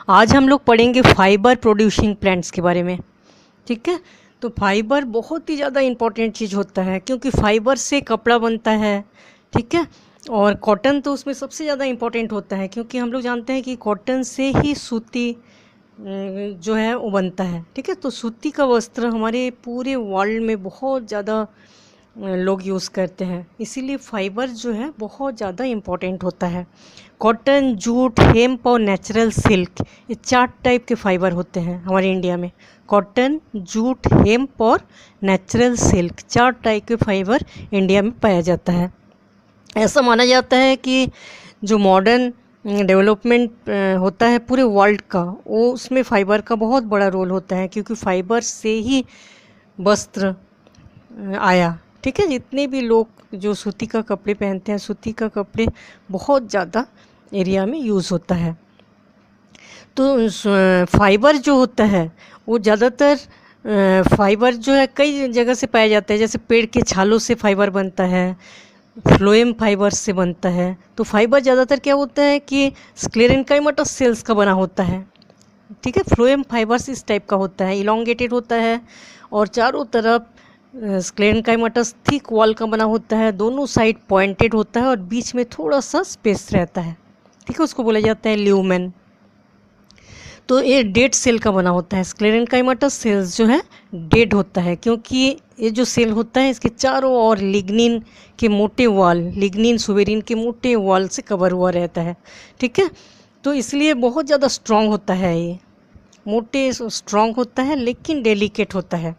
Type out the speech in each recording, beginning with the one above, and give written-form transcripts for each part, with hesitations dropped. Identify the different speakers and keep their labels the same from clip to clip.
Speaker 1: आज हम लोग पढ़ेंगे फाइबर प्रोड्यूसिंग प्लांट्स के बारे में। ठीक है, तो फाइबर बहुत ही ज़्यादा इम्पोर्टेंट चीज़ होता है क्योंकि फाइबर से कपड़ा बनता है। ठीक है, और कॉटन तो उसमें सबसे ज़्यादा इम्पोर्टेंट होता है क्योंकि हम लोग जानते हैं कि कॉटन से ही सूती जो है वो बनता है। ठीक है, तो सूती का वस्त्र हमारे पूरे वर्ल्ड में बहुत ज़्यादा लोग यूज़ करते हैं, इसीलिए फाइबर जो है बहुत ज़्यादा इम्पोर्टेंट होता है। कॉटन, जूट, हेम्प और नेचुरल सिल्क, ये 4 टाइप के फाइबर होते हैं हमारे इंडिया में। कॉटन, जूट, हेम्प और नेचुरल सिल्क, 4 टाइप के फाइबर इंडिया में पाया जाता है। ऐसा माना जाता है कि जो मॉडर्न डेवलपमेंट होता है पूरे वर्ल्ड का, वो उसमें फ़ाइबर का बहुत बड़ा रोल होता है क्योंकि फ़ाइबर से ही वस्त्र आया। ठीक है, जितने भी लोग जो सूती का कपड़े पहनते हैं, सूती का कपड़े बहुत ज़्यादा एरिया में यूज़ होता है। तो फाइबर जो होता है वो ज़्यादातर फाइबर जो है कई जगह से पाया जाता है, जैसे पेड़ के छालों से फाइबर बनता है, फ्लोएम फाइबर से बनता है। तो फाइबर ज़्यादातर क्या होता है कि स्क्लेरेन्काइमटस सेल्स का बना होता है। ठीक है, फ्लोएम फाइबर्स इस टाइप का होता है, इलोंगेटेड होता है और चारों तरफ स्क्लेरेन्काइमटस थिक वॉल का बना होता है, दोनों साइड पॉइंटेड होता है और बीच में थोड़ा सा स्पेस रहता है। ठीक है, उसको बोला जाता है ल्यूमेन। तो ये डेड सेल का बना होता है। स्क्लेरेन्काइमटस सेल्स जो है डेड होता है क्योंकि ये जो सेल होता है इसके चारों ओर लिग्निन के मोटे वॉल, लिग्निन सुबेरिन के मोटे वॉल से कवर हुआ रहता है। ठीक है, तो इसलिए बहुत ज़्यादा स्ट्रॉन्ग होता है, ये मोटे स्ट्रॉन्ग होता है लेकिन डेलिकेट होता है।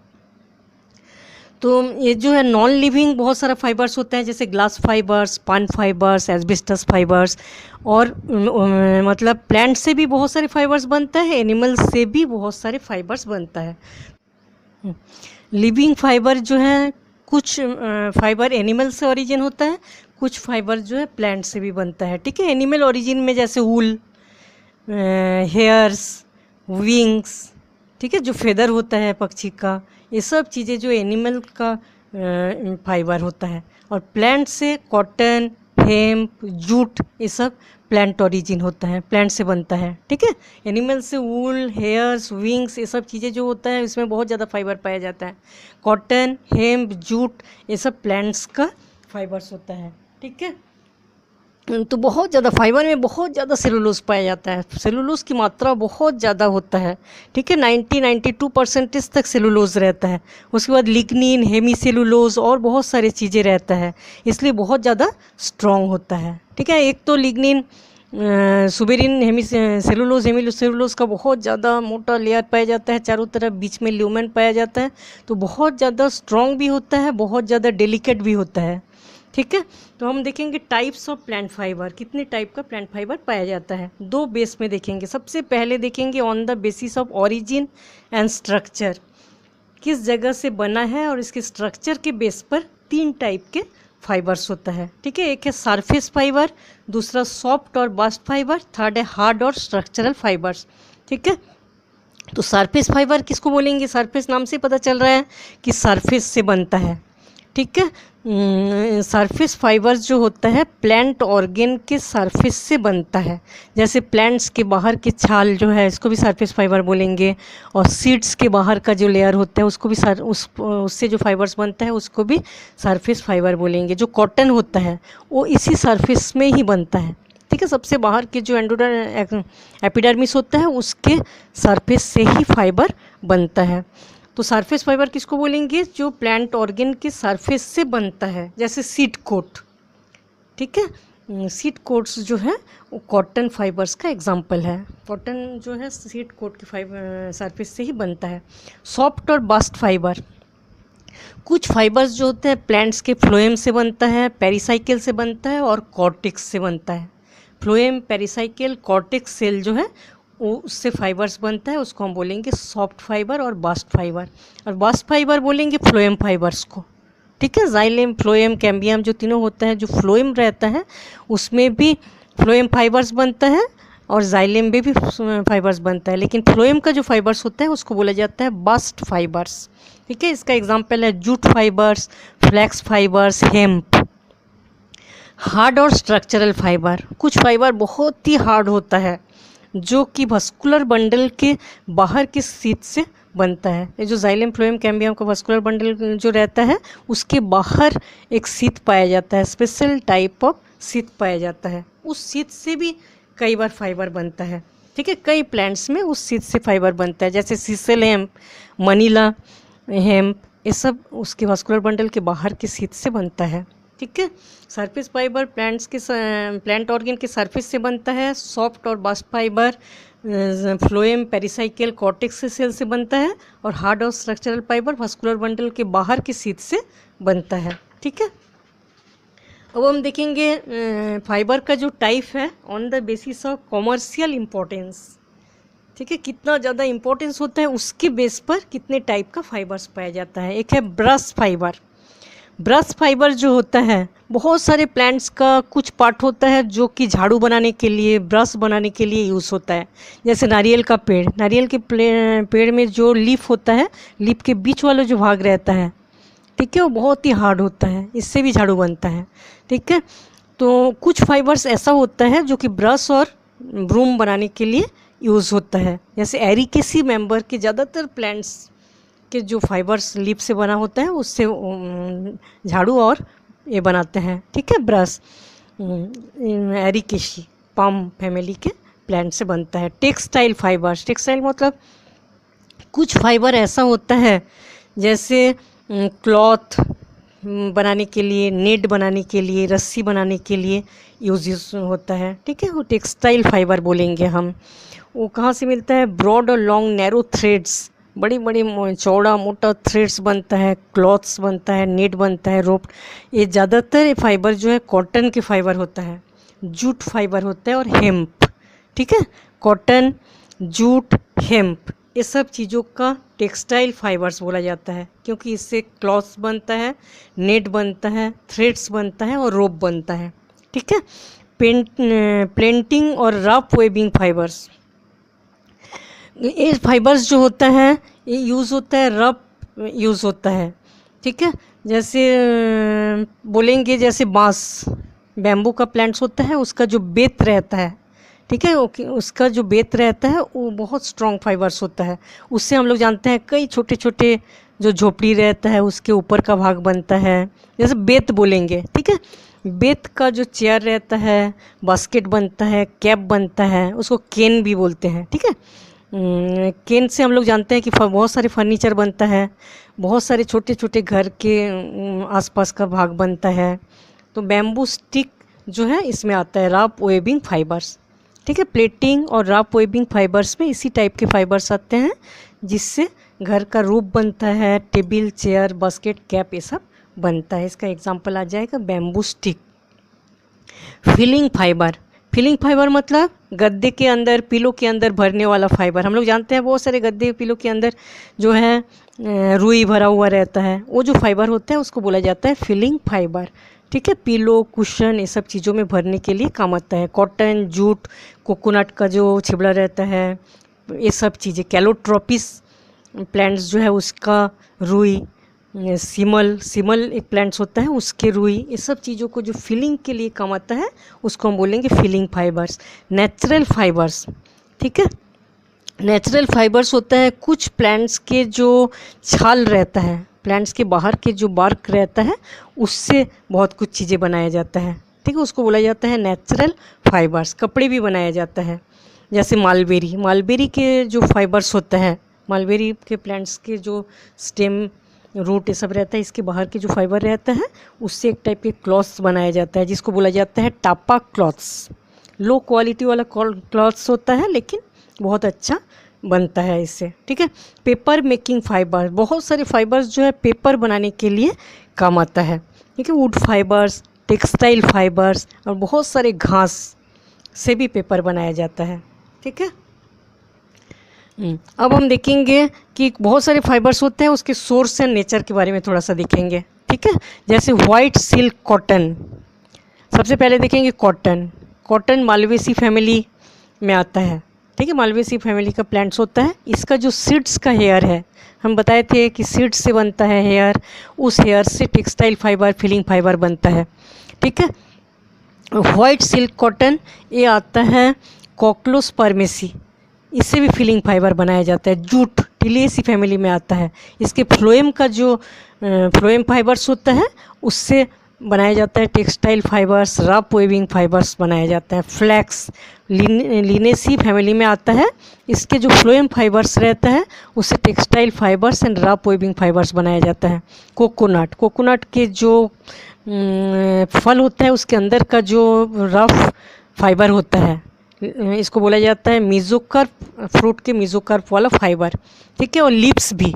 Speaker 1: तो ये जो है नॉन लिविंग बहुत सारा फाइबर्स होता है, जैसे ग्लास फाइबर्स, पान फाइबर्स, एस्बेस्टस फाइबर्स, और मतलब प्लांट से भी बहुत सारे फाइबर्स बनता है, एनिमल से भी बहुत सारे फाइबर्स बनता है। लिविंग फाइबर जो है, कुछ फाइबर एनिमल से ओरिजिन होता है, कुछ फाइबर जो है प्लांट से भी बनता है। ठीक है, एनिमल ओरिजिन में जैसे वूल, हेयर्स, विंग्स, ठीक है, जो फेदर होता है पक्षी का, ये सब चीज़ें जो एनिमल का फाइबर होता है। और प्लांट से कॉटन, हेम्प, जूट, ये सब प्लांट ओरिजिन होता है, प्लांट से बनता है। ठीक है, एनिमल से वूल, हेयर्स, विंग्स, ये सब चीज़ें जो होता है इसमें बहुत ज़्यादा फाइबर पाया जाता है। कॉटन, हेम्प, जूट, ये सब प्लांट्स का फाइबर्स होता है। ठीक है, तो बहुत ज़्यादा फाइबर में बहुत ज़्यादा सेलुलोज पाया जाता है, सेलुलोज की मात्रा बहुत ज़्यादा होता है। ठीक है, 92% तक सेलुलोज रहता है। उसके बाद लिग्निन, हेमी सेलुलोज और बहुत सारी चीज़ें रहता है, इसलिए बहुत ज़्यादा स्ट्रॉन्ग होता है। ठीक है, एक तो lignin, suberin, hemicellulose, hemicellulose का बहुत ज़्यादा मोटा लेयर पाया जाता है चारों तरफ, बीच में ल्यूमेन पाया जाता है, तो बहुत ज़्यादा स्ट्रॉन्ग भी होता है, बहुत ज़्यादा डेलिकेट भी होता है। ठीक है, तो हम देखेंगे टाइप्स ऑफ प्लांट फाइबर, कितने टाइप का प्लांट फाइबर पाया जाता है, 2 बेस में देखेंगे। सबसे पहले देखेंगे on the basis of origin and structure, किस जगह से बना है, और इसके स्ट्रक्चर के बेस पर 3 टाइप के फाइबर्स होता है। ठीक है, एक है सरफेस फाइबर, दूसरा सॉफ्ट और बास्ट फाइबर, थर्ड है हार्ड और स्ट्रक्चरल फाइबर्स। ठीक है, तो सरफेस फाइबर किसको बोलेंगे, सरफेस नाम से पता चल रहा है कि सरफेस से बनता है। ठीक है, सरफेस फाइबर्स जो होता है प्लांट ऑर्गेन के सरफेस से बनता है, जैसे प्लांट्स के बाहर के छाल जो है इसको भी सरफेस फाइबर बोलेंगे, और सीड्स के बाहर का जो लेयर होता है उसको भी उससे जो फाइबर्स बनता है उसको भी सरफेस फाइबर बोलेंगे। जो कॉटन होता है वो इसी सरफेस में ही बनता है। ठीक है, सबसे बाहर के जो एपिडर्मिस होता है उसके सरफेस से ही फाइबर बनता है। तो सरफेस फाइबर किसको बोलेंगे, जो प्लांट ऑर्गेन के सरफेस से बनता है, जैसे सीड कोट। ठीक है, सीड कोट्स जो है वो कॉटन फाइबर्स का एग्जांपल है, कॉटन जो है सीड कोट के सरफेस से ही बनता है। सॉफ्ट और बास्ट फाइबर, कुछ फाइबर्स जो होते हैं प्लांट्स के फ्लोएम से बनता है, पेरिसाइकिल से बनता है और कॉर्टेक्स से बनता है। फ्लोएम, पेरिसाइकिल, कॉर्टेक्स सेल जो है उससे फाइबर्स बनता है, उसको हम बोलेंगे सॉफ्ट फाइबर और बास्ट फाइबर, और बास्ट फाइबर बोलेंगे फ्लोएम फाइबर्स को। ठीक है, जाइलेम, फ्लोएम, कैम्बियम जो तीनों होता है, जो फ्लोएम रहता है उसमें भी फ्लोएम फाइबर्स बनता है और जाइलेम में भी फाइबर्स बनता है, लेकिन फ्लोएम का जो फाइबर्स होता है उसको बोला जाता है बास्ट फाइबर्स। ठीक है, इसका एग्जाम्पल है jute fibres, flax fibres, hemp. Hard और स्ट्रक्चरल फाइबर, कुछ फाइबर बहुत ही हार्ड होता है जो कि वस्कुलर बंडल के बाहर के शीथ से बनता है। ये जो जाइलम फ्लोएम कैम्बियम का वस्कुलर बंडल जो रहता है उसके बाहर एक शीथ पाया जाता है, स्पेशल टाइप ऑफ शीथ पाया जाता है। उस शीथ से भी कई बार फाइबर बनता है, ठीक है। कई प्लांट्स में उस शीथ से फाइबर बनता है, जैसे सीसल हेम्प, मनीला हेम्प, ये सब उसके वस्कुलर बंडल के बाहर के शीथ से बनता है, ठीक है। सरफेस फाइबर प्लांट ऑर्गन के सरफेस से बनता है। सॉफ्ट और bast fibre phloem, pericycle, cortex cell से बनता है। और हार्ड और स्ट्रक्चरल फाइबर वस्कुलर बंडल के बाहर के शीथ से बनता है, ठीक है। अब हम देखेंगे फाइबर का जो टाइप है on the basis of commercial importance, ठीक है। कितना ज़्यादा इम्पोर्टेंस होता है उसके बेस पर कितने टाइप का फाइबर्स पाया जाता है। एक है ब्रश फाइबर। ब्रश फाइबर जो होता है, बहुत सारे प्लांट्स का कुछ पार्ट होता है जो कि झाड़ू बनाने के लिए, ब्रश बनाने के लिए यूज़ होता है। जैसे नारियल का पेड़, नारियल के पेड़ में जो लीफ होता है, लीफ के बीच वाला जो भाग रहता है, ठीक है, वो बहुत ही हार्ड होता है, इससे भी झाड़ू बनता है, ठीक है। तो कुछ फाइबर्स ऐसा होता है जो कि ब्रश और ब्रूम बनाने के लिए यूज़ होता है। जैसे एरिकेसी मेंबर के ज़्यादातर प्लांट्स के जो फाइबर्स लीफ से बना होता है उससे झाड़ू और ये बनाते हैं, ठीक है, ब्रश। एरिकेसी पाम फैमिली के प्लांट से बनता है। टेक्सटाइल फाइबर्स, टेक्सटाइल मतलब कुछ फाइबर ऐसा होता है जैसे क्लॉथ बनाने के लिए, नेट बनाने के लिए, रस्सी बनाने के लिए यूज होता है, ठीक है, वो टेक्सटाइल फाइबर बोलेंगे हम। वो कहाँ से मिलता है? ब्रॉड और लॉन्ग नैरो थ्रेड्स, बड़ी बड़ी चौड़ा मोटा थ्रेड्स बनता है, क्लॉथ्स बनता है, नेट बनता है, रोप। ये ज़्यादातर फाइबर जो है कॉटन के फाइबर होता है, जूट फाइबर होता है और हेम्प, ठीक है। कॉटन, जूट, हेम्प, ये सब चीज़ों का टेक्सटाइल फाइबर्स बोला जाता है, क्योंकि इससे क्लॉथ्स बनता है, नेट बनता है, थ्रेड्स बनता है और रोप बनता है, ठीक है। प्लेंटिंग और रफ वेबिंग फाइबर्स, ये फाइबर्स जो होता है ये यूज़ होता है, रफ यूज़ होता है, ठीक है। जैसे बोलेंगे जैसे बांस, बैम्बू का प्लांट्स होता है, उसका जो बेत रहता है, ठीक है, उसका जो बेत रहता है वो बहुत स्ट्रॉन्ग फाइबर्स होता है। उससे हम लोग जानते हैं कई छोटे छोटे जो झोपड़ी रहता है उसके ऊपर का भाग बनता है, जैसे बेत बोलेंगे, ठीक है। बेत का जो चेयर रहता है, बास्केट बनता है, कैप बनता है, उसको केन भी बोलते हैं, ठीक है। केन से हम लोग जानते हैं कि बहुत सारे फर्नीचर बनता है, बहुत सारे छोटे छोटे घर के आसपास का भाग बनता है। तो बैम्बू स्टिक जो है इसमें आता है रफ वेबिंग फाइबर्स, ठीक है। प्लेटिंग और रफ वेबिंग फाइबर्स में इसी टाइप के फाइबर्स आते हैं जिससे घर का रूफ बनता है, टेबल, चेयर, बास्केट, कैप, ये सब बनता है। इसका एग्जांपल आ जाएगा bamboo stick. Filling fibre, filling fibre मतलब गद्दे के अंदर, पिलो के अंदर भरने वाला फाइबर। हम लोग जानते हैं बहुत सारे गद्दे, पिलो के अंदर जो है रुई भरा हुआ रहता है, वो जो फाइबर होता है उसको बोला जाता है फिलिंग फाइबर, ठीक है। पिलो, कुशन, ये सब चीज़ों में भरने के लिए काम आता है। कॉटन, जूट, कोकोनट का जो छिबड़ा रहता है, ये सब चीज़ें। कैलोट्रोपिस प्लांट्स जो है उसका रुई, सिमल एक प्लांट्स होता है उसके रुई, ये सब चीज़ों को जो फिलिंग के लिए काम आता है उसको हम बोलेंगे फिलिंग फाइबर्स। नेचुरल फाइबर्स, ठीक है। नेचुरल फाइबर्स होता है कुछ प्लांट्स के जो छाल रहता है, प्लांट्स के बाहर के जो बार्क रहता है उससे बहुत कुछ चीज़ें बनाया जाता है, ठीक है, उसको बोला जाता है नेचुरल फाइबर्स। कपड़े भी बनाया जाता है, जैसे मालबेरी, मालबेरी के जो फाइबर्स होता है, मालबेरी के प्लांट्स के जो स्टेम, रूट, ये सब रहता है, इसके बाहर के जो फाइबर रहता है उससे एक टाइप के क्लॉथ्स बनाया जाता है जिसको बोला जाता है टापा क्लॉथ्स। लो क्वालिटी वाला क्लॉथ्स होता है लेकिन बहुत अच्छा बनता है इससे, ठीक है। पेपर मेकिंग फाइबर, बहुत सारे फाइबर्स जो है पेपर बनाने के लिए काम आता है, ठीक है। वुड फाइबर्स, टेक्सटाइल फाइबर्स और बहुत सारे घास से भी पेपर बनाया जाता है, ठीक है। अब हम देखेंगे कि बहुत सारे फाइबर्स होते हैं, उसके सोर्स एंड नेचर के बारे में थोड़ा सा देखेंगे, ठीक है। जैसे वाइट सिल्क कॉटन, सबसे पहले देखेंगे कॉटन। कॉटन मालवेसी फैमिली में आता है, ठीक है, मालवेसी फैमिली का प्लांट्स होता है। इसका जो सीड्स का हेयर है, हम बताए थे कि सीड्स से बनता है हेयर, उस हेयर से टेक्सटाइल फाइबर, फिलिंग फाइबर बनता है, ठीक है। वाइट सिल्क कॉटन ये आता है कोक्लोस्पर्मेसी, इससे भी फीलिंग फाइबर बनाया जाता है। जूट टिलिएसी फैमिली में आता है, इसके फ्लोएम का जो फ्लोएम फाइबर्स होता है उससे बनाया जाता है textile fibres, rough weaving fibres बनाया जाता है। फ्लैक्स लिनेसी फैमिली में आता है, इसके जो फ्लोएम फाइबर्स रहता है उससे textile fibres and rough weaving fibres बनाया जाता है। कोकोनट के जो फल होता है उसके अंदर का जो रफ फाइबर होता है इसको बोला जाता है मीजोकार्प, फ्रूट के मीजोकार्प वाला फाइबर, ठीक है। और लिप्स भी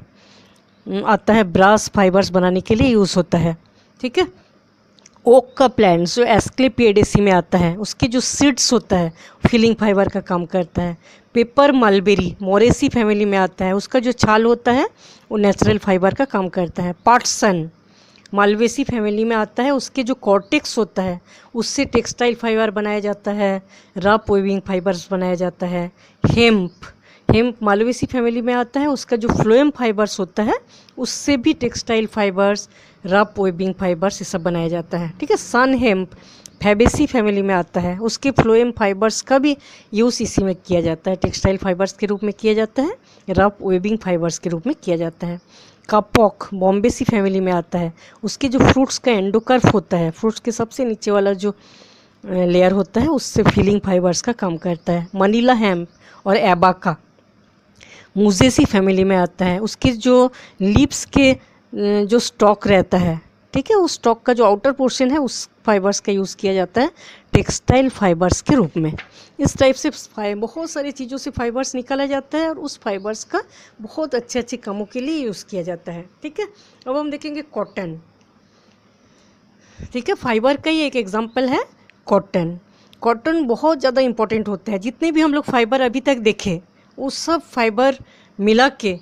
Speaker 1: आता है, ब्रास फाइबर्स बनाने के लिए यूज़ होता है, ठीक है। ओक का प्लांट जो एस्क्लेपिएडेसी में आता है, उसके जो सीड्स होता है फीलिंग फाइबर का काम करता है। पेपर मलबेरी मोरेसी फैमिली में आता है, उसका जो छाल होता है वो नेचुरल फाइबर का काम करता है। पाटसन मालवेसी फैमिली में आता है, उसके जो कॉर्टेक्स होता है उससे टेक्सटाइल फाइबर बनाया जाता है, रफ वेविंग फाइबर्स बनाया जाता है। हेम्प मालवेसी फैमिली में आता है, उसका जो फ्लोएम फाइबर्स होता है उससे भी textile fibres, rough weaving fibres ये सब बनाया जाता है, ठीक है। सन हेम्प फैबेसी फैमिली में आता है, उसके फ्लोएम फाइबर्स का भी यूज़ इसी में किया जाता है, टेक्सटाइल फाइबर्स के रूप में किया जाता है, रफ वेविंग फाइबर्स के रूप में किया जाता है। कापॉक बॉम्बेसी फैमिली में आता है, उसके जो फ्रूट्स का एंडोकर्फ होता है, फ्रूट्स के सबसे नीचे वाला जो लेयर होता है उससे फीलिंग फाइबर्स का काम करता है। मनीला हेम्प और एबाका मुजेसी फैमिली में आता है, उसके जो लीव्स के जो स्टॉक रहता है, ठीक है, उस स्टॉक का जो आउटर पोर्शन है उस फाइबर्स का यूज़ किया जाता है टेक्सटाइल फाइबर्स के रूप में। इस टाइप से बहुत सारी चीज़ों से फाइबर्स निकाला जाता है और उस फाइबर्स का बहुत अच्छे अच्छे कामों के लिए यूज़ किया जाता है, ठीक है। अब हम देखेंगे कॉटन, ठीक है, फाइबर का ही एक एग्जांपल है कॉटन। कॉटन बहुत ज़्यादा इम्पोर्टेंट होता है, जितने भी हम लोग फाइबर अभी तक देखे वो सब फाइबर मिला के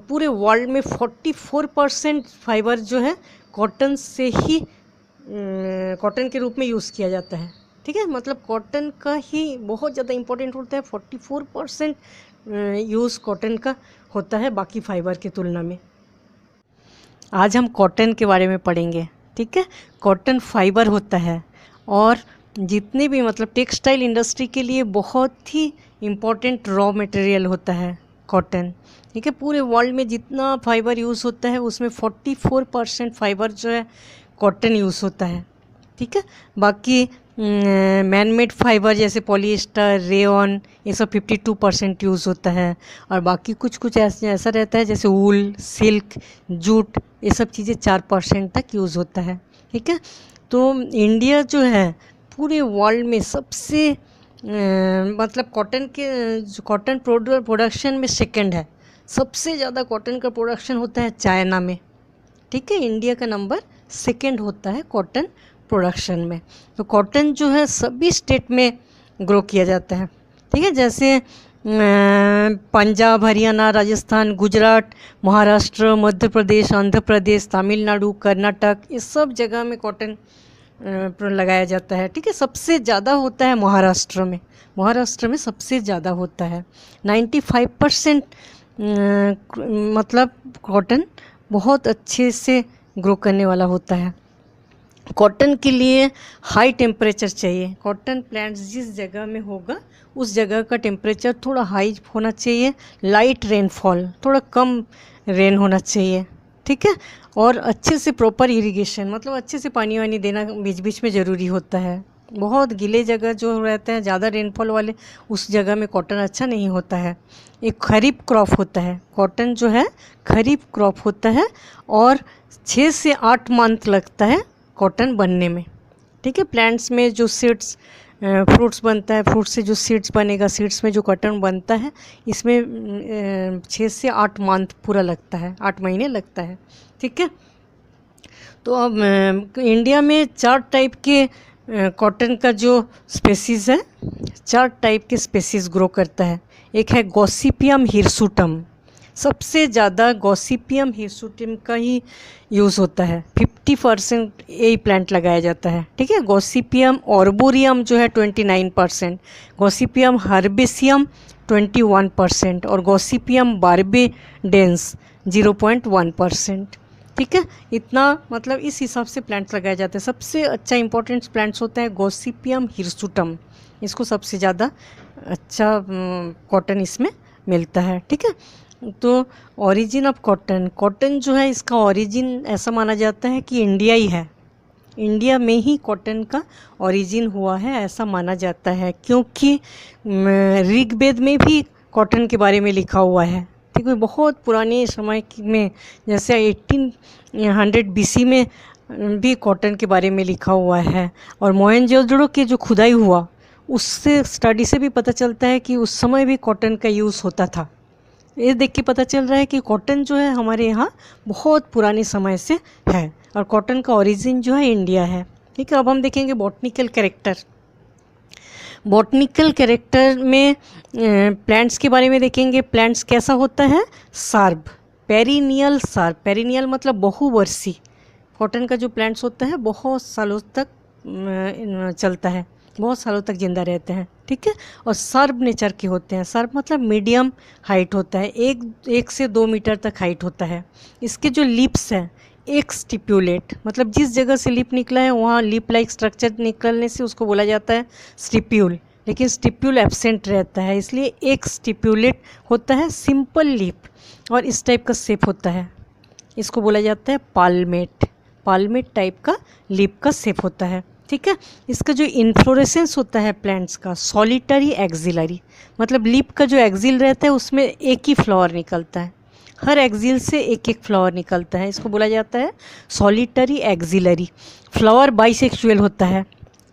Speaker 1: पूरे वर्ल्ड में 44% फाइबर जो है कॉटन से ही कॉटन के रूप में यूज़ किया जाता है, ठीक है। मतलब कॉटन का ही बहुत ज़्यादा इम्पोर्टेंट होता है, 44% यूज़ कॉटन का होता है बाकी फाइबर की तुलना में। आज हम कॉटन के बारे में पढ़ेंगे, ठीक है। कॉटन फाइबर होता है और जितने भी मतलब टेक्सटाइल इंडस्ट्री के लिए बहुत ही इम्पोर्टेंट रॉ मटेरियल होता है कॉटन, ठीक है। पूरे वर्ल्ड में जितना फाइबर यूज़ होता है उसमें 44% फाइबर जो है कॉटन यूज़ होता है, ठीक है। बाकी मैन मेड फाइबर जैसे पॉलिएस्टर, रेयॉन ये सब 52% यूज़ होता है और बाकी कुछ ऐसा रहता है जैसे वूल, सिल्क, जूट ये सब चीज़ें 4% तक यूज़ होता है, ठीक है। तो इंडिया जो है पूरे वर्ल्ड में सबसे मतलब कॉटन प्रोडक्शन में सेकंड है, सबसे ज़्यादा कॉटन का प्रोडक्शन होता है चाइना में, ठीक है। इंडिया का नंबर सेकंड होता है कॉटन प्रोडक्शन में। तो कॉटन जो है सभी स्टेट में ग्रो किया जाता है, ठीक है। जैसे पंजाब, हरियाणा, राजस्थान, गुजरात, महाराष्ट्र, मध्य प्रदेश, आंध्र प्रदेश, तमिलनाडु, कर्नाटक ये सब जगह में कॉटन लगाया जाता है, ठीक है। सबसे ज़्यादा होता है महाराष्ट्र में सबसे ज़्यादा होता है 95% मतलब कॉटन बहुत अच्छे से ग्रो करने वाला होता है। कॉटन के लिए हाई टेम्परेचर चाहिए, कॉटन प्लांट्स जिस जगह में होगा उस जगह का टेम्परेचर थोड़ा हाई होना चाहिए, लाइट रेनफॉल, थोड़ा कम रेन होना चाहिए, ठीक है। और अच्छे से प्रॉपर इरिगेशन मतलब अच्छे से पानी वानी देना बीच बीच में ज़रूरी होता है। बहुत गीले जगह जो रहते हैं ज़्यादा रेनफॉल वाले उस जगह में कॉटन अच्छा नहीं होता है। एक खरीफ क्रॉप होता है कॉटन जो है, खरीफ क्रॉप होता है और 6 से 8 मंथ लगता है कॉटन बनने में, ठीक है। प्लांट्स में जो सीड्स फ्रूट्स बनता है, फ्रूट से जो सीड्स बनेगा, सीड्स में जो कॉटन बनता है इसमें 6 से 8 मंथ पूरा लगता है, 8 महीने लगता है, ठीक है। तो अब इंडिया में 4 टाइप के कॉटन का जो स्पेसीज़ है, 4 टाइप के स्पेसीज़ ग्रो करता है। एक है गॉसिपियम हिरसुटम, सबसे ज़्यादा गॉसिपियम हिरसुटम का ही यूज़ होता है, 50% यही प्लांट लगाया जाता है, ठीक है। गॉसिपियम ऑर्बोरियम जो है 29%, गॉसिपियम हर्बेसियम 21% और गॉसिपियम बार्बेडेंस 0.1%, ठीक है। इतना मतलब इस हिसाब से प्लांट्स लगाए जाते हैं। सबसे अच्छा इंपॉर्टेंट प्लांट्स होता है गॉसिपियम हिरसुटम, इसको सबसे ज़्यादा अच्छा कॉटन इसमें मिलता है। ठीक है, तो ओरिजिन ऑफ कॉटन, कॉटन जो है इसका ओरिजिन ऐसा माना जाता है कि इंडिया ही है, इंडिया में ही कॉटन का ओरिजिन हुआ है ऐसा माना जाता है, क्योंकि ऋग्वेद में भी कॉटन के बारे में लिखा हुआ है। ठीक है, बहुत पुराने समय में जैसे 1800 BC में भी कॉटन के बारे में लिखा हुआ है। और मोहनजोदड़ो के जो खुदाई हुआ उससे स्टडी से भी पता चलता है कि उस समय भी कॉटन का यूज़ होता था। ये देख के पता चल रहा है कि कॉटन जो है हमारे यहाँ बहुत पुराने समय से है और कॉटन का ओरिजिन जो है इंडिया है। ठीक है, अब हम देखेंगे बॉटनिकल कैरेक्टर। बॉटनिकल कैरेक्टर में प्लांट्स के बारे में देखेंगे। प्लांट्स कैसा होता है, सार्ब, पेरिनियल सार्ब, पेरिनियल मतलब बहुवर्षीय। कॉटन का जो प्लांट्स होता है बहुत सालों तक चलता है, बहुत सालों तक जिंदा रहते हैं। ठीक है, और सर्ब नेचर के होते हैं। सर्ब मतलब मीडियम हाइट होता है, 1 से 2 मीटर तक हाइट होता है। इसके जो लिप्स हैं एक स्टिप्यूलेट, मतलब जिस जगह से लिप निकला है वहाँ लिप लाइक स्ट्रक्चर निकलने से उसको बोला जाता है स्टिप्यूल, लेकिन स्टिप्यूल एब्सेंट रहता है इसलिए एक स्टिप्यूलेट होता है, सिंपल लिप और इस टाइप का शेप होता है, इसको बोला जाता है पाल्मेट। पाल्मेट टाइप का लिप का शेप होता है। ठीक है, इसका जो इन्फ्लोरेसेंस होता है प्लांट्स का सॉलिटरी एक्सिलरी, मतलब लिप का जो एक्सिल रहता है उसमें एक ही फ्लावर निकलता है, हर एक्सिल से एक एक फ्लावर निकलता है, इसको बोला जाता है सॉलिटरी एक्सिलरी। फ्लावर बाइसेक्सुअल होता है।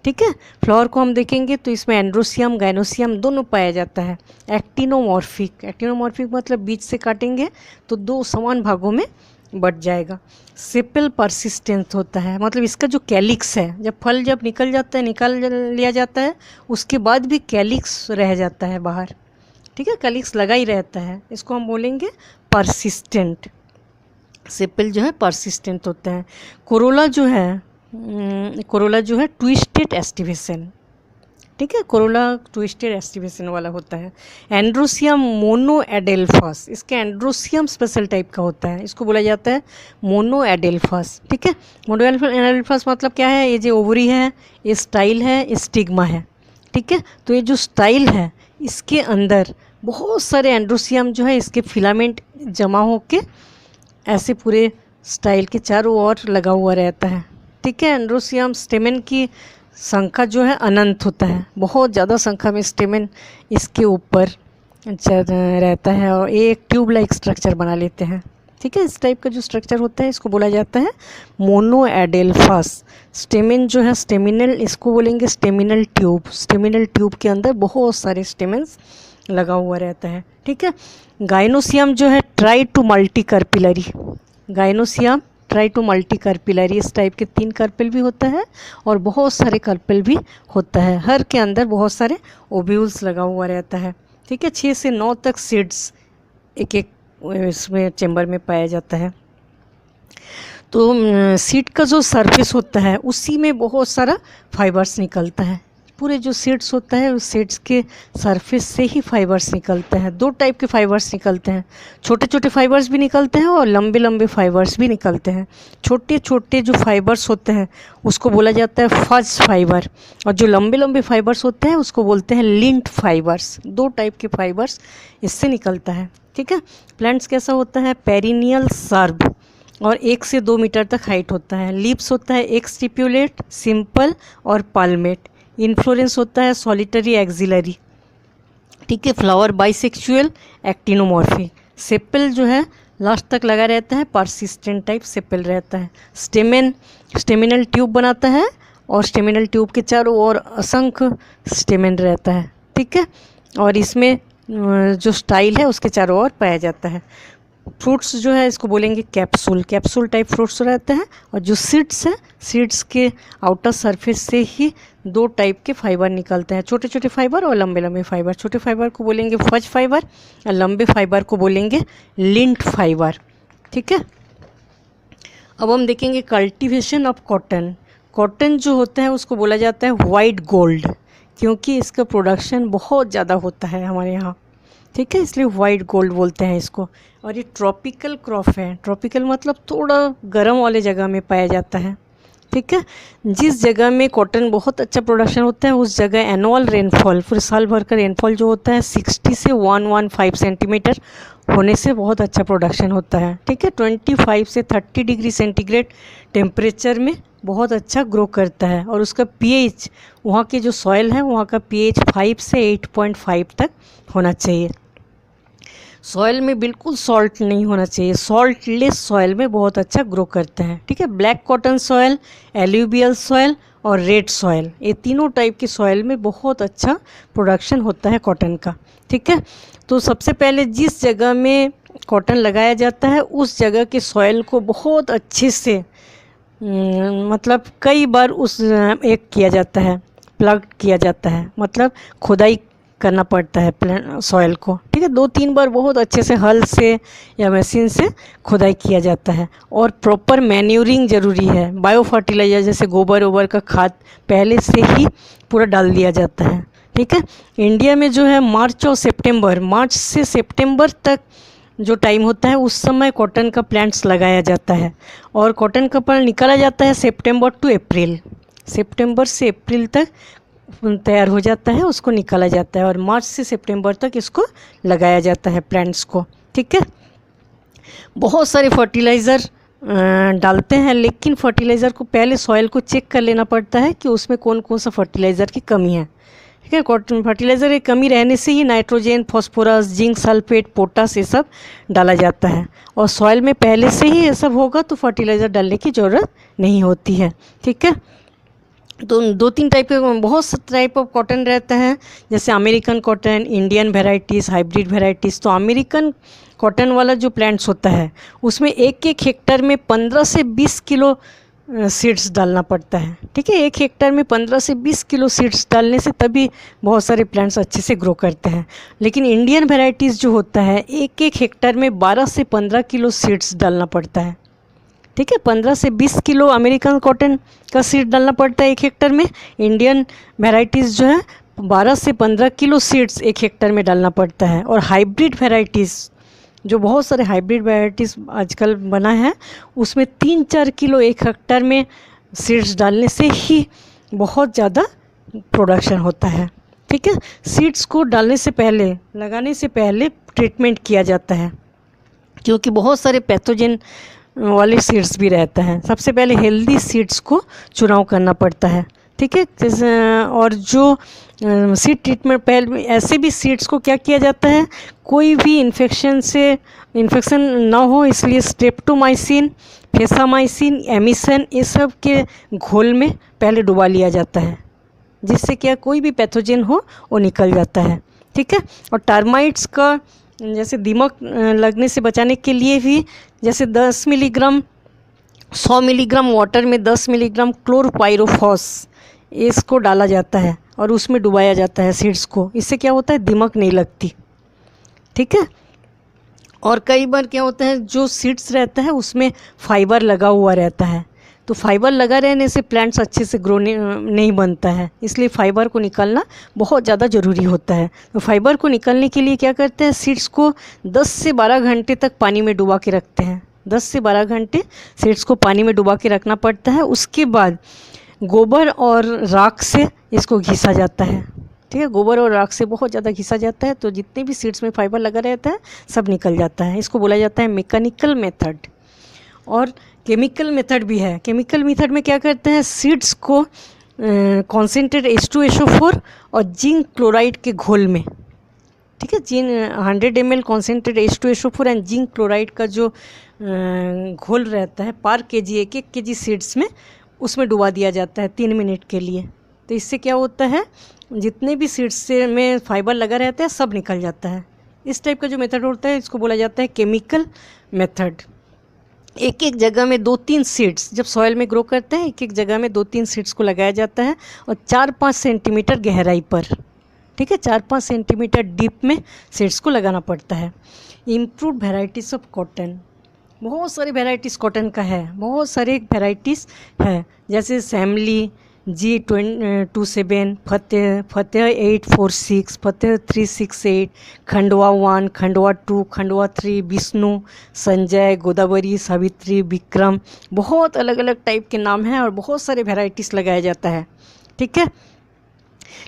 Speaker 1: ठीक है, फ्लावर को हम देखेंगे तो इसमें एंड्रोसियम गाइनोसियम दोनों पाया जाता है। एक्टिनोमॉर्फिक, एक्टिनोमॉर्फिक मतलब बीच से काटेंगे तो 2 समान भागों में बट जाएगा। सेपल परसिस्टेंट होता है, मतलब इसका जो कैलिक्स है, जब फल जब निकल जाता है, निकाल लिया जाता है, उसके बाद भी कैलिक्स रह जाता है बाहर। ठीक है, कैलिक्स लगा ही रहता है, इसको हम बोलेंगे परसिस्टेंट। सेपल जो है परसिस्टेंट होता है। कोरोला जो है ट्विस्टेड एस्टिवेशन। ठीक है, कोरोला ट्विस्टेड एस्टिवेशन वाला होता है। एंड्रोसियम मोनोएडेल्फस, इसका एंड्रोसियम स्पेशल टाइप का होता है, इसको बोला जाता है मोनोएडेल्फस। ठीक है, मोनोएडेल्फस मतलब क्या है, ये जो ओवरी है, ये स्टाइल है, ये स्टिग्मा है। ठीक है, तो ये जो स्टाइल है इसके अंदर बहुत सारे एंड्रोसियम जो है इसके फिलामेंट जमा होके ऐसे पूरे स्टाइल के चारों ओर लगा हुआ रहता है। ठीक है, एंड्रोसियम स्टेमेन की संख्या जो है अनंत होता है, बहुत ज़्यादा संख्या में स्टेमेन इसके ऊपर रहता है और ये एक ट्यूब लाइक स्ट्रक्चर बना लेते हैं। ठीक है, इस टाइप का जो स्ट्रक्चर होता है इसको बोला जाता है मोनोएडेल्फस। स्टेमेन जो है स्टेमिनल, इसको बोलेंगे स्टेमिनल ट्यूब। स्टेमिनल ट्यूब के अंदर बहुत सारे स्टेमेन्स लगा हुआ रहता है। ठीक है, गाइनोसियम जो है tri to multi carpellary, gynoecium tri to multi carpellary, इस टाइप के 3 कार्पेल भी होता है और बहुत सारे कार्पेल भी होता है, हर के अंदर बहुत सारे ओव्यूल्स लगा हुआ रहता है। ठीक है, 6 से 9 तक सीड्स एक एक इसमें चेम्बर में पाया जाता है। तो सीड का जो सरफेस होता है उसी में बहुत सारा फाइबर्स निकलता है, पूरे जो सीड्स होता है उस सीड्स के सरफेस से ही फाइबर्स निकलते हैं। 2 टाइप के फाइबर्स निकलते हैं, छोटे छोटे फाइबर्स भी निकलते हैं और लंबे लंबे फाइबर्स भी निकलते हैं। छोटे छोटे जो फाइबर्स होते हैं उसको बोला जाता है फज फाइबर और जो लंबे लंबे फाइबर्स होते हैं उसको बोलते हैं लिंट फाइबर्स। 2 टाइप के फाइबर्स इससे निकलता है। ठीक है, प्लांट्स कैसा होता है, पेरिनियल सर्ब और 1 से 2 मीटर तक हाइट होता है। लीव्स होता है एक स्टिप्यूलेट, सिंपल और पाल्मेट। इन्फ्लोरेंस होता है सॉलिटरी एक्सिलरी। ठीक है, फ्लावर बाइसेक्सुअल, एक्टिनोमॉर्फिक। सेपल जो है लास्ट तक लगा रहता है, परसिस्टेंट टाइप सेपल रहता है। स्टेमिनल ट्यूब बनाता है और स्टेमिनल ट्यूब के चारों ओर असंख्य स्टेमेन रहता है। ठीक है, और इसमें जो स्टाइल है उसके चारों ओर पाया जाता है। फ्रूट्स जो है इसको बोलेंगे कैप्सूल, कैप्सूल टाइप फ्रूट्स रहते हैं। और जो सीड्स हैं, सीड्स के आउटर सरफेस से ही 2 टाइप के फाइबर निकलते हैं, छोटे छोटे फाइबर और लंबे लंबे फाइबर। छोटे फाइबर को बोलेंगे फज फाइबर और लंबे फाइबर को बोलेंगे लिंट फाइबर। ठीक है, अब हम देखेंगे कल्टीवेशन ऑफ कॉटन। कॉटन जो होता है उसको बोला जाता है वाइट गोल्ड, क्योंकि इसका प्रोडक्शन बहुत ज़्यादा होता है हमारे यहाँ। ठीक है, इसलिए वाइट गोल्ड बोलते हैं इसको। और ये ट्रॉपिकल क्रॉप है, ट्रॉपिकल मतलब थोड़ा गर्म वाले जगह में पाया जाता है। ठीक है। जिस जगह में कॉटन बहुत अच्छा प्रोडक्शन होता है उस जगह एनुअल रेनफॉल, पूरे साल भर का रेनफॉल जो होता है 60 से 115 सेंटीमीटर होने से बहुत अच्छा प्रोडक्शन होता है। ठीक है। 25 से 30 डिग्री सेंटीग्रेड टेम्परेचर में बहुत अच्छा ग्रो करता है। और उसका पीएच, वहाँ की जो सॉइल है वहाँ का पीएच 5 से 8.5 तक होना चाहिए। सॉइल में बिल्कुल सॉल्ट नहीं होना चाहिए, सॉल्ट लेस सॉइल में बहुत अच्छा ग्रो करता है। ठीक है। Black cotton soil, alluvial soil और रेड सॉइल, ये तीनों टाइप की सॉइल में बहुत अच्छा प्रोडक्शन होता है कॉटन का। ठीक है। तो सबसे पहले जिस जगह में कॉटन लगाया जाता है उस जगह के सॉइल को बहुत अच्छे से मतलब कई बार उस एक किया जाता है, प्लग किया जाता है, मतलब खुदाई करना पड़ता है सॉइल को। ठीक है। 2-3 बार बहुत अच्छे से हल से या मशीन से खुदाई किया जाता है। और प्रॉपर मैन्यूरिंग ज़रूरी है। बायो फर्टिलाइज़र जैसे गोबर ओबर का खाद पहले से ही पूरा डाल दिया जाता है। ठीक है। इंडिया में जो है मार्च से सितंबर तक जो टाइम होता है उस समय कॉटन का प्लांट्स लगाया जाता है। और कॉटन का प्लांट निकाला जाता है सितंबर से अप्रैल तक तैयार हो जाता है, उसको निकाला जाता है। और मार्च से सितंबर तक इसको लगाया जाता है प्लांट्स को। ठीक है। बहुत सारे फर्टिलाइज़र डालते हैं, लेकिन फर्टिलाइज़र को पहले सॉइल को चेक कर लेना पड़ता है कि उसमें कौन कौन सा फर्टिलाइज़र की कमी है। ठीक है। कॉटन फर्टिलाइज़र की कमी रहने से ही nitrogen, phosphorus, zinc sulphate, potash ये सब डाला जाता है। और सॉइल में पहले से ही ये सब होगा तो फर्टिलाइज़र डालने की ज़रूरत नहीं होती है। ठीक है। तो 2-3 टाइप के, बहुत से टाइप ऑफ कॉटन रहता है, जैसे American cotton, Indian varieties, hybrid varieties. तो अमेरिकन कॉटन वाला जो प्लांट्स होता है उसमें एक हेक्टर में 15 से 20 किलो सीड्स डालना पड़ता है। ठीक है। 1 हेक्टर में 15 से 20 किलो सीड्स डालने से तभी बहुत सारे प्लांट्स अच्छे से ग्रो करते हैं। लेकिन इंडियन वेराइटीज़ जो होता है 1 हेक्टर में 12 से 15 किलो सीड्स डालना पड़ता है। ठीक है। 15 से 20 किलो अमेरिकन कॉटन का सीड डालना पड़ता है 1 हेक्टर में। इंडियन वेराइटीज़ जो है 12 से 15 किलो सीड्स 1 हेक्टर में डालना पड़ता है। और हाइब्रिड वेराइटीज़, जो बहुत सारे हाइब्रिड वेराइटीज़ आजकल बना है, उसमें 3-4 किलो 1 हेक्टर में सीड्स डालने से ही बहुत ज़्यादा प्रोडक्शन होता है। ठीक है। सीड्स को डालने से पहले, लगाने से पहले ट्रीटमेंट किया जाता है, क्योंकि बहुत सारे पैथोजन वाले सीड्स भी रहता है। सबसे पहले हेल्दी सीड्स को चुनाव करना पड़ता है। ठीक है। और जो सीड ट्रीटमेंट, पहले ऐसे भी सीड्स को क्या किया जाता है, कोई भी इन्फेक्शन ना हो इसलिए स्ट्रेप्टोमाइसिन, फेसामाइसिन, एमिसन ये सब के घोल में पहले डुबा लिया जाता है, जिससे क्या कोई भी पैथोजन हो वो निकल जाता है। ठीक है। और टर्माइट्स का, जैसे दीमक लगने से बचाने के लिए भी, जैसे 10 मिलीग्राम 100 मिलीग्राम वाटर में 10 मिलीग्राम क्लोरोपाइरोफॉस इसको डाला जाता है और उसमें डुबाया जाता है सीड्स को। इससे क्या होता है, दीमक नहीं लगती। ठीक है। और कई बार क्या होता है, जो सीड्स रहता है उसमें फाइबर लगा हुआ रहता है, तो फाइबर लगा रहने से प्लांट्स अच्छे से ग्रो नहीं बनता है, इसलिए फाइबर को निकालना बहुत ज़्यादा ज़रूरी होता है। तो फाइबर को निकालने के लिए क्या करते हैं, सीड्स को 10 से 12 घंटे तक पानी में डुबा के रखते हैं। 10 से 12 घंटे सीड्स को पानी में डुबा के रखना पड़ता है। उसके बाद गोबर और राख से इसको घिसा जाता है। ठीक है। गोबर और राख से बहुत ज़्यादा घिसा जाता है, तो जितने भी सीड्स में फाइबर लगा रहता है सब निकल जाता है। इसको बोला जाता है मैकेनिकल मेथड। और केमिकल मेथड भी है। केमिकल मेथड में क्या करते हैं, सीड्स को कॉन्सेंट्रेट H2SO4 और जिंक क्लोराइड के घोल में, ठीक है, 100 ml concentrate H2SO4 and zinc chloride का जो घोल रहता है पर केजी, 1-1 kg सीड्स में, उसमें डुबा दिया जाता है 3 मिनट के लिए। तो इससे क्या होता है, जितने भी सीड्स से में फाइबर लगा रहता है सब निकल जाता है। इस टाइप का जो मेथड होता है इसको बोला जाता है केमिकल मेथड। एक एक जगह में 2-3 सीड्स, जब सॉइल में ग्रो करते हैं एक एक जगह में 2-3 सीड्स को लगाया जाता है और 4-5 सेंटीमीटर गहराई पर, ठीक है, 4-5 सेंटीमीटर डीप में सीड्स को लगाना पड़ता है। इम्प्रूव्ड वेराइटीज़ ऑफ कॉटन, बहुत सारी वेराइटीज़ कॉटन का है, बहुत सारे वेराइटीज़ है, जैसे सैमली, G27, फतेह 846, फतेह 368, खंडवा 1, खंडवा 2, खंडवा 3, विष्णु, संजय, गोदावरी, सावित्री, विक्रम, बहुत अलग अलग टाइप के नाम हैं और बहुत सारे वेराइटीज़ लगाया जाता है। ठीक है,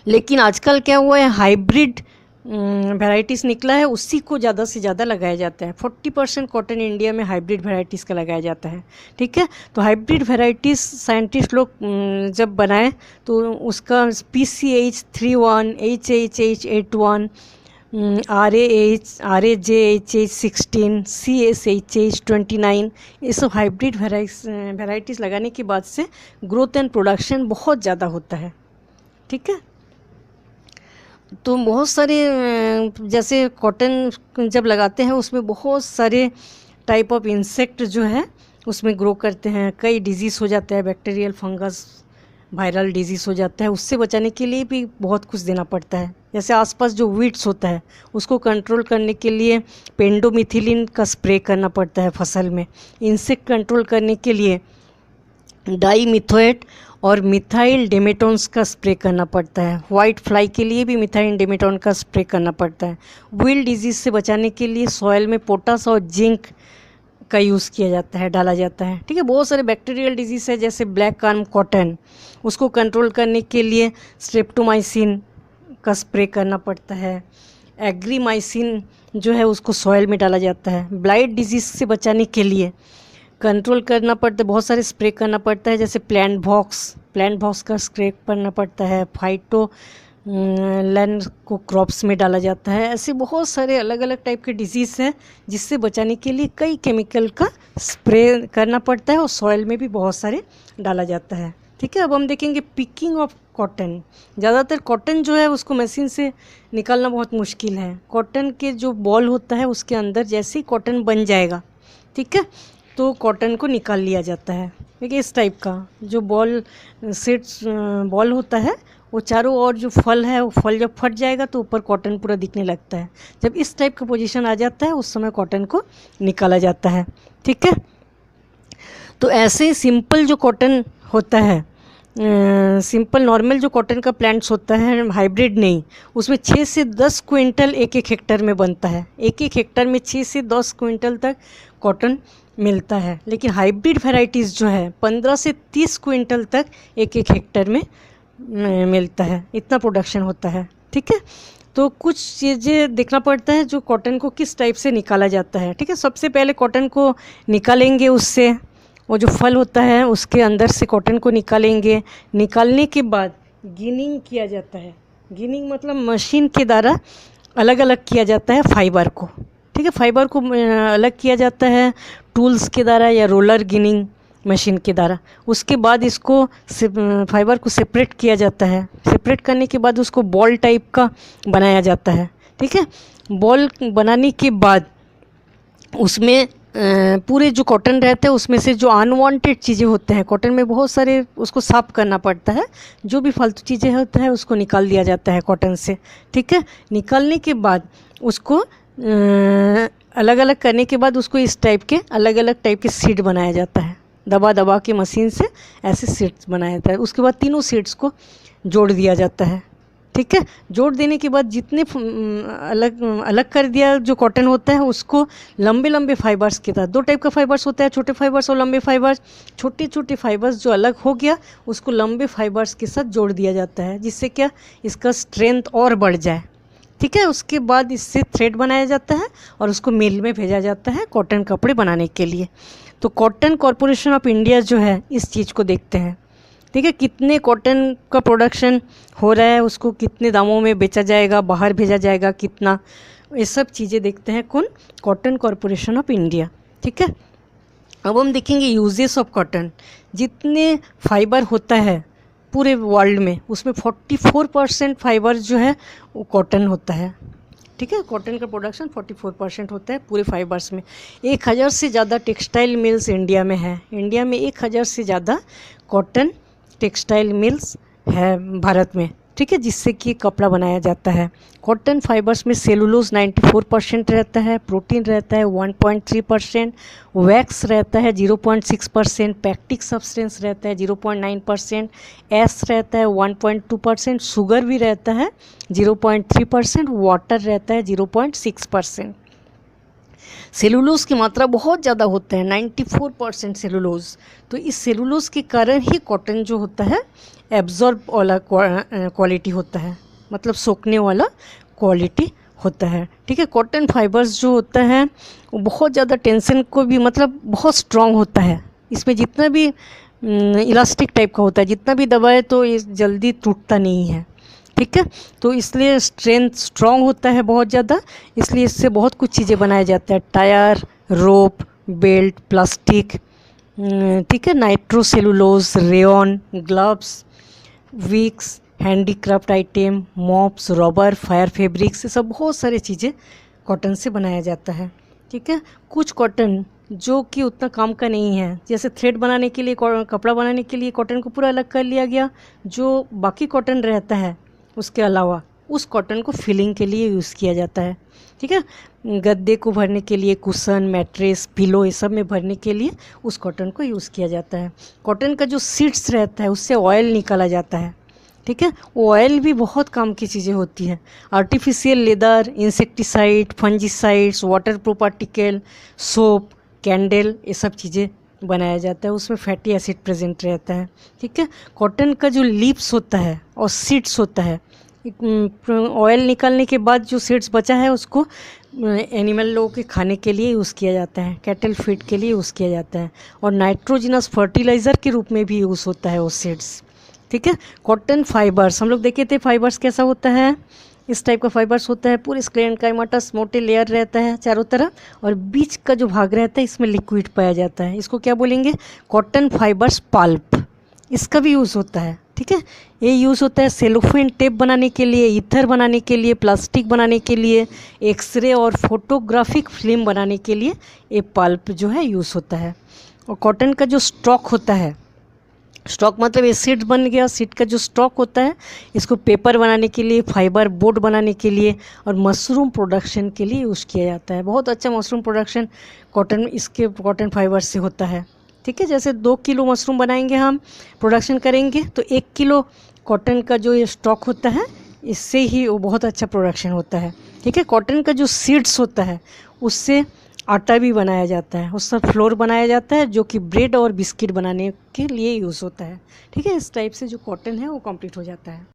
Speaker 1: लेकिन आजकल क्या हुआ है, हाइब्रिड वेराइटीज़ निकला है, उसी को ज़्यादा से ज़्यादा लगाया जाता है। 40% कॉटन इंडिया में हाइब्रिड वेराइटीज़ का लगाया जाता है। ठीक है, तो हाइब्रिड वेराइटीज़ साइंटिस्ट लोग जब बनाए तो उसका PCH31, HHH81, RAJHH16, CSHH29, ये सब हाइब्रिड वेराइटीज़ लगाने के बाद से ग्रोथ एंड प्रोडक्शन बहुत ज़्यादा होता है। ठीक है, तो बहुत सारे जैसे कॉटन जब लगाते हैं उसमें बहुत सारे टाइप ऑफ इंसेक्ट जो है उसमें ग्रो करते हैं, कई डिजीज़ हो जाता है, बैक्टीरियल, फंगस, वायरल डिजीज़ हो जाता है, उससे बचाने के लिए भी बहुत कुछ देना पड़ता है। जैसे आसपास जो वीड्स होता है उसको कंट्रोल करने के लिए पेंडोमिथिलिन का स्प्रे करना पड़ता है फसल में। इंसेक्ट कंट्रोल करने के लिए डाईमिथोएट और मिथाइल डेमेटोन्स का स्प्रे करना पड़ता है। वाइट फ्लाई के लिए भी मिथाइल डेमेटोन का स्प्रे करना पड़ता है। विल डिजीज़ से बचाने के लिए सॉइल में पोटास और जिंक का यूज़ किया जाता है, डाला जाता है। ठीक है, बहुत सारे बैक्टीरियल डिजीज़ है जैसे ब्लैक आर्म कॉटन, उसको कंट्रोल करने के लिए स्ट्रेप्टोमाइसिन का स्प्रे करना पड़ता है। एग्रीमाइसिन जो है उसको सॉइल में डाला जाता है। ब्लाइट डिजीज़ से बचाने के लिए कंट्रोल करना पड़ता है, बहुत सारे स्प्रे करना पड़ता है, जैसे प्लांट बॉक्स का स्प्रे करना पड़ता है। फाइटो लैंड को क्रॉप्स में डाला जाता है। ऐसे बहुत सारे अलग अलग टाइप के डिजीज़ हैं जिससे बचाने के लिए कई केमिकल का स्प्रे करना पड़ता है और सॉइल में भी बहुत सारे डाला जाता है। ठीक है, अब हम देखेंगे पिकिंग ऑफ कॉटन। ज़्यादातर कॉटन जो है उसको मशीन से निकालना बहुत मुश्किल है। कॉटन के जो बॉल होता है उसके अंदर जैसे ही कॉटन बन जाएगा, ठीक है, तो कॉटन को निकाल लिया जाता है। देखिए इस टाइप का जो सीड्स बॉल होता है वो चारों ओर जो फल है वो फल जब फट जाएगा तो ऊपर कॉटन पूरा दिखने लगता है। जब इस टाइप का पोजीशन आ जाता है उस समय कॉटन को निकाला जाता है। ठीक है, तो ऐसे सिंपल जो कॉटन होता है, सिंपल नॉर्मल जो कॉटन का प्लांट्स होता है, हाइब्रिड नहीं, उसमें 6 से 10 क्विंटल एक हेक्टर में बनता है। एक हेक्टर में 6 से 10 क्विंटल तक कॉटन मिलता है। लेकिन हाइब्रिड वैरायटीज़ जो है 15 से 30 क्विंटल तक एक हेक्टर में मिलता है, इतना प्रोडक्शन होता है। ठीक है, तो कुछ चीज़ें देखना पड़ता है जो कॉटन को किस टाइप से निकाला जाता है। ठीक है, सबसे पहले कॉटन को निकालेंगे, उससे वो जो फल होता है उसके अंदर से कॉटन को निकालेंगे। निकालने के बाद गिनिंग किया जाता है। गिनिंग मतलब मशीन के द्वारा अलग अलग किया जाता है फाइबर को। ठीक है, फाइबर को अलग किया जाता है टूल्स के द्वारा या रोलर गिनिंग मशीन के द्वारा। उसके बाद इसको फाइबर को सेपरेट किया जाता है। सेपरेट करने के बाद उसको बॉल टाइप का बनाया जाता है। ठीक है, बॉल बनाने के बाद उसमें पूरे जो कॉटन रहते हैं उसमें से जो अनवांटेड चीज़ें होते हैं, कॉटन में बहुत सारे, उसको साफ़ करना पड़ता है। जो भी फालतू चीज़ें होता है उसको निकाल दिया जाता है कॉटन से। ठीक है, निकालने के बाद उसको अलग अलग करने के बाद उसको इस टाइप के अलग अलग टाइप के सीड बनाया जाता है। दबा दबा के मशीन से ऐसे सीड्स बनाया जाता है। उसके बाद तीनों सीड्स को जोड़ दिया जाता है। ठीक है, जोड़ देने के बाद जितने अलग अलग कर दिया जो कॉटन होता है उसको लंबे लंबे फाइबर्स के साथ, 2 टाइप का फाइबर्स होता है, छोटे फाइबर्स और लंबे फाइबर्स। छोटे छोटे फाइबर्स जो अलग हो गया उसको लंबे फाइबर्स के साथ जोड़ दिया जाता है, जिससे क्या इसका स्ट्रेंथ और बढ़ जाए। ठीक है, उसके बाद इससे थ्रेड बनाया जाता है और उसको मिल में भेजा जाता है कॉटन कपड़े बनाने के लिए। तो कॉटन कॉरपोरेशन ऑफ इंडिया जो है इस चीज़ को देखते हैं। ठीक है, कितने कॉटन का प्रोडक्शन हो रहा है, उसको कितने दामों में बेचा जाएगा, बाहर भेजा जाएगा कितना, ये सब चीज़ें देखते हैं कौन, कॉटन कॉरपोरेशन ऑफ इंडिया। ठीक है, अब हम देखेंगे यूजेस ऑफ कॉटन। जितने फाइबर होता है पूरे वर्ल्ड में उसमें 44% फाइबर जो है वो कॉटन होता है। ठीक है, कॉटन का प्रोडक्शन 44% होता है पूरे फाइबर्स में। 1000 से ज़्यादा टेक्सटाइल मिल्स इंडिया में है। इंडिया में 1000 से ज़्यादा कॉटन टेक्सटाइल मिल्स है भारत में। ठीक है, जिससे कि कपड़ा बनाया जाता है। कॉटन फाइबर्स में सेलुलोज 94% रहता है, प्रोटीन रहता है 1.3%, वैक्स रहता है 0.6%, पैक्टिक सब्सटेंस रहता है 0.9%, एस रहता है 1.2%, शुगर भी रहता है 0.3%, वाटर रहता है 0.6%। सेलुलोज की मात्रा बहुत ज़्यादा होता है, 94% सेलुलोज। तो इस सेलुलोज के कारण ही कॉटन जो होता है एब्जॉर्ब वाला क्वालिटी होता है, मतलब सोखने वाला क्वालिटी होता है। ठीक है, कॉटन फाइबर्स जो होता है वो बहुत ज़्यादा टेंशन को भी मतलब बहुत स्ट्रॉन्ग होता है। इसमें जितना भी इलास्टिक टाइप का होता है, जितना भी दबाए तो ये जल्दी टूटता नहीं है। ठीक है, तो इसलिए स्ट्रेंथ स्ट्रॉन्ग होता है बहुत ज़्यादा, इसलिए इससे बहुत कुछ चीज़ें बनाया जाता है, टायर, रोप, बेल्ट, प्लास्टिक, ठीक है, nitrocellulose, rayon, gloves, wicks, handicraft item, mops, rubber, fire fabrics, ये सब बहुत सारी चीज़ें कॉटन से बनाया जाता है। ठीक है, कुछ कॉटन जो कि उतना काम का नहीं है, जैसे थ्रेड बनाने के लिए, कपड़ा बनाने के लिए कॉटन को पूरा अलग कर लिया गया, जो बाकी कॉटन रहता है उसके अलावा उस कॉटन को फिलिंग के लिए यूज़ किया जाता है। ठीक है, गद्दे को भरने के लिए, कुशन, मैट्रेस, पिलो, ये सब में भरने के लिए उस कॉटन को यूज़ किया जाता है। कॉटन का जो सीड्स रहता है उससे ऑयल निकाला जाता है। ठीक है, ऑयल भी बहुत काम की चीज़ें होती हैं। Artificial leather, insecticide, fungicides, water proof particle, soap, candle, ये सब चीज़ें बनाया जाता है, उसमें फैटी एसिड प्रेजेंट रहता है। ठीक है, कॉटन का जो लीव्स होता है और सीड्स होता है, ऑयल निकालने के बाद जो सीड्स बचा है उसको एनिमल लोगों के खाने के लिए यूज़ किया जाता है, कैटल फीड के लिए यूज़ किया जाता है, और नाइट्रोजिनस फर्टिलाइज़र के रूप में भी यूज़ होता है वो सीड्स। ठीक है, कॉटन फाइबर्स हम लोग देखे थे, फाइबर्स कैसा होता है, इस टाइप का फाइबर्स होता है, पूरे स्क्लेरेंकाइमाटस मोटे लेयर रहता है चारों तरफ, और बीच का जो भाग रहता है इसमें लिक्विड पाया जाता है, इसको क्या बोलेंगे, कॉटन फाइबर्स पल्प। इसका भी यूज़ होता है। ठीक है, ये यूज़ होता है सेलोफेन टेप बनाने के लिए, ईथर बनाने के लिए, प्लास्टिक बनाने के लिए, एक्सरे और फोटोग्राफिक फिल्म बनाने के लिए ये पल्प जो है यूज़ होता है। और कॉटन का जो स्टॉक होता है, स्टॉक मतलब ये सीड बन गया, सीड का जो स्टॉक होता है इसको पेपर बनाने के लिए, फाइबर बोर्ड बनाने के लिए और मशरूम प्रोडक्शन के लिए यूज़ किया जाता है। बहुत अच्छा मशरूम प्रोडक्शन कॉटन फाइबर से होता है। ठीक है, जैसे 2 किलो मशरूम बनाएंगे हम, प्रोडक्शन करेंगे तो 1 किलो कॉटन का जो ये स्टॉक होता है इससे ही वो बहुत अच्छा प्रोडक्शन होता है। ठीक है, कॉटन का जो सीड्स होता है उससे आटा भी बनाया जाता है, उससे फ्लोर बनाया जाता है जो कि ब्रेड और बिस्किट बनाने के लिए यूज़ होता है। ठीक है, इस टाइप से जो कॉटन है वो कंप्लीट हो जाता है।